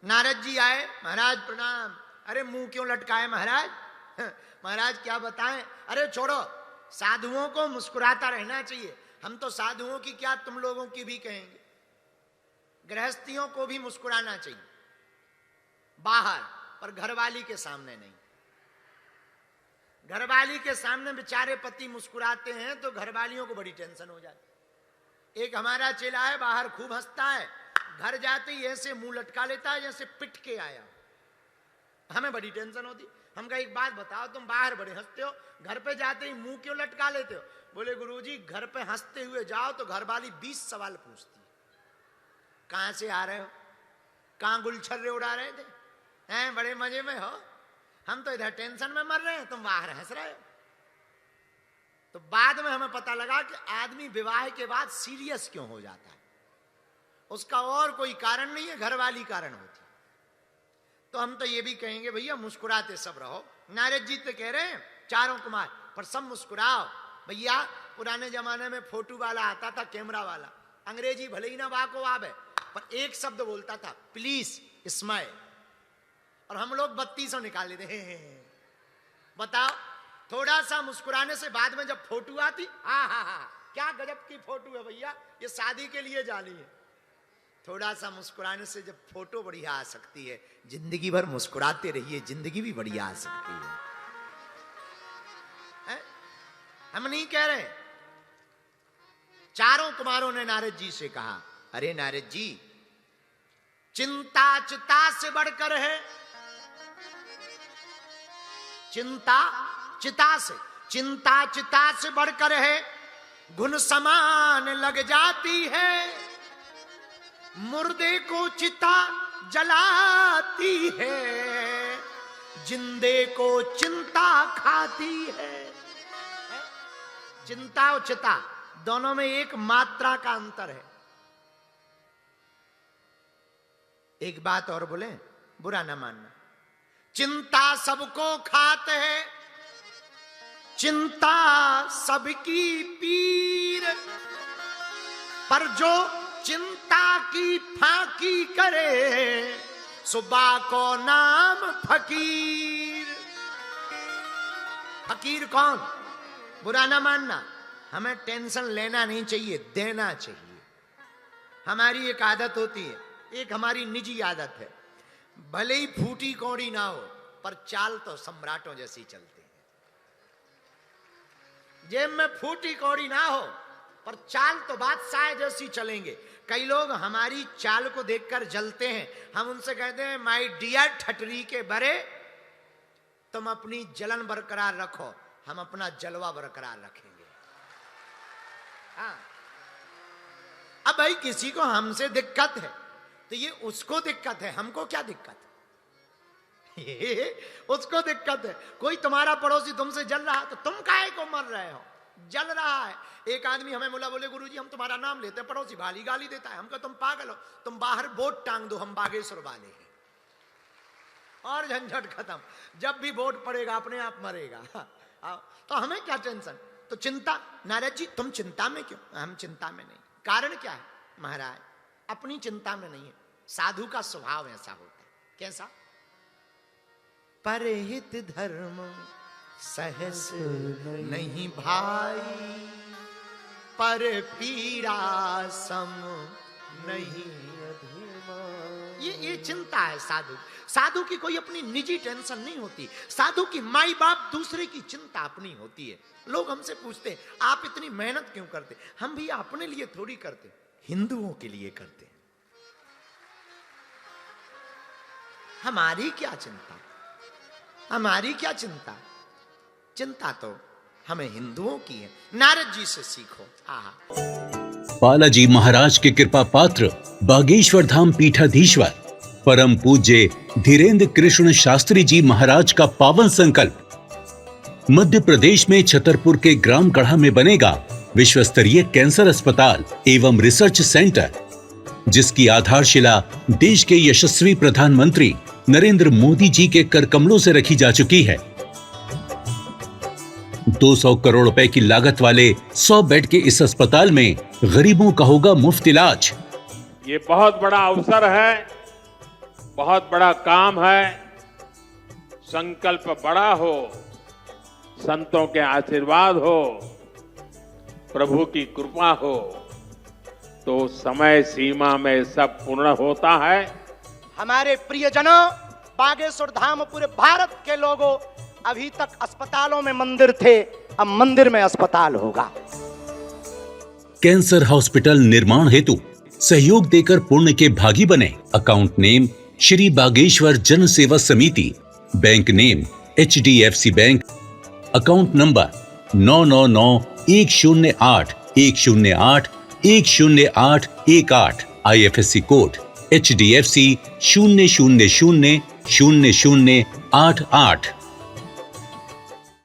नारद जी आए, महाराज प्रणाम। अरे मुंह क्यों लटकाए महाराज? महाराज क्या बताएं? अरे छोड़ो, साधुओं को मुस्कुराता रहना चाहिए। हम तो साधुओं की क्या, तुम लोगों की भी कहेंगे। गृहस्थियों को भी मुस्कुराना चाहिए बाहर, पर घरवाली के सामने नहीं। घरवाली के सामने बेचारे पति मुस्कुराते हैं तो घरवालियों को बड़ी टेंशन हो जाती। एक हमारा चेला है, बाहर खूब हंसता है, घर जाते ही ऐसे मुंह लटका लेता है जैसे पिट के आया। हमें बड़ी टेंशन होती। हम कहा एक बात बताओ, तुम बाहर बड़े हंसते हो, घर पे जाते ही मुंह क्यों लटका लेते हो? बोले गुरुजी, घर पे हंसते हुए जाओ तो घरवाली 20 सवाल पूछती। कहां से आ रहे हो? कहां गुलछर्रे उड़ा रहे थे? हैं, बड़े मजे में हो? हम तो इधर टेंशन में मर रहे हैं, तुम बाहर हंस रहे हो। तो बाद में हमें पता लगा कि आदमी विवाह के बाद सीरियस क्यों हो जाता है, उसका और कोई कारण नहीं है, घरवाली कारण होती। तो हम तो ये भी कहेंगे भैया मुस्कुराते सब रहो। नारद जी तो कह रहे हैं चारों कुमार, पर सब मुस्कुराओ। भैया पुराने जमाने में फोटो वाला आता था, कैमरा वाला, अंग्रेजी भले ही ना वाको आवे, पर एक शब्द बोलता था, प्लीज स्माइल, और हम लोग 3200 निकाल लेते हैं। बताओ, थोड़ा सा मुस्कुराने से बाद में जब फोटो आती, हा, क्या गजब की फोटो है भैया, ये शादी के लिए जानी है। थोड़ा सा मुस्कुराने से जब फोटो बढ़िया आ सकती है, जिंदगी भर मुस्कुराते रहिए, जिंदगी भी बढ़िया आ सकती है? हम नहीं कह रहे। चारों कुमारों ने नारद जी से कहा, अरे नारद जी, चिंता चिता से बढ़कर है। चिंता चिता से बढ़कर है, घुन समान लग जाती है। मुर्दे को चिता जलाती है, जिंदे को चिंता खाती है। चिंता और चिता दोनों में एक मात्रा का अंतर है। एक बात और बोले, बुरा ना मानना, चिंता सबको खात है, चिंता सबकी पीर, पर जो चिंता की फाकी करे, सुबह को नाम फकीर। फकीर कौन? बुरा ना मानना, हमें टेंशन लेना नहीं चाहिए, देना चाहिए। हमारी एक आदत होती है, एक हमारी निजी आदत है, भले ही फूटी कौड़ी ना हो, पर चाल तो सम्राटों जैसी चलती है। जेब में फूटी कौड़ी ना हो, पर चाल तो बादशाह जैसी चलेंगे। कई लोग हमारी चाल को देखकर जलते हैं। हम उनसे कहते हैं, माय डियर ठटरी के बरे, तुम अपनी जलन बरकरार रखो, हम अपना जलवा बरकरार रखेंगे। हाँ, अब भाई किसी को हमसे दिक्कत है तो ये उसको दिक्कत है, हमको क्या दिक्कत है? ये उसको दिक्कत है। कोई तुम्हारा पड़ोसी तुमसे जल रहा तो तुम काहे को मर रहे हो? जल रहा है। एक आदमी हमें बोला, बोले गुरुजी हम तुम्हारा नाम लेते हैं, पड़ोसी भाली गाली देता है। हम कहा तुम पागल हो, तुम बाहर बोट टांग दो, हम बागेश्वर वाले हैं, और झंझट खत्म। जब भी वोट पड़ेगा अपने आप मरेगा। तो हमें क्या टेंशन? तो चिंता, नारद जी तुम चिंता में क्यों? हम चिंता में नहीं। कारण क्या है महाराज? अपनी चिंता में नहीं है। साधु का स्वभाव ऐसा होता है। कैसा? परहित धर्म सहस नहीं भाई, पर पीड़ा सम नहीं। ये चिंता है साधु। साधु की कोई अपनी निजी टेंशन नहीं होती। साधु की माई बाप दूसरे की चिंता अपनी होती है। लोग हमसे पूछते हैं आप इतनी मेहनत क्यों करते? हम भी अपने लिए थोड़ी करते, हिंदुओं के लिए करते। हमारी क्या चिंता? हमारी क्या चिंता? चिंता तो हमें हिंदुओं की है। नारद जी से सीखो। बालाजी महाराज के कृपा पात्र बागेश्वर धाम पीठाधीश्वर परम पूज्य धीरेन्द्र कृष्ण शास्त्री जी महाराज का पावन संकल्प। मध्य प्रदेश में छतरपुर के ग्राम गढ़ा में बनेगा विश्व स्तरीय कैंसर अस्पताल एवं रिसर्च सेंटर, जिसकी आधारशिला देश के यशस्वी प्रधानमंत्री नरेंद्र मोदी जी के कर कमलों से रखी जा चुकी है। 200 करोड़ रुपए की लागत वाले 100 बेड के इस अस्पताल में गरीबों का होगा मुफ्त इलाज। ये बहुत बड़ा अवसर है बहुत बड़ा काम है, संकल्प बड़ा हो, संतों के आशीर्वाद हो, प्रभु की कृपा हो, तो समय सीमा में सब पूर्ण होता है। हमारे प्रियजनों, बागेश्वर धाम पूरे भारत के लोगों, अभी तक अस्पतालों में मंदिर थे, अब मंदिर में अस्पताल होगा। कैंसर हॉस्पिटल निर्माण हेतु सहयोग देकर पुण्य के भागी बने। अकाउंट नेम श्री बागेश्वर जन सेवा समिति, bank name HDFC bank, account number 999810810818, IFSC code HDFC 0000088।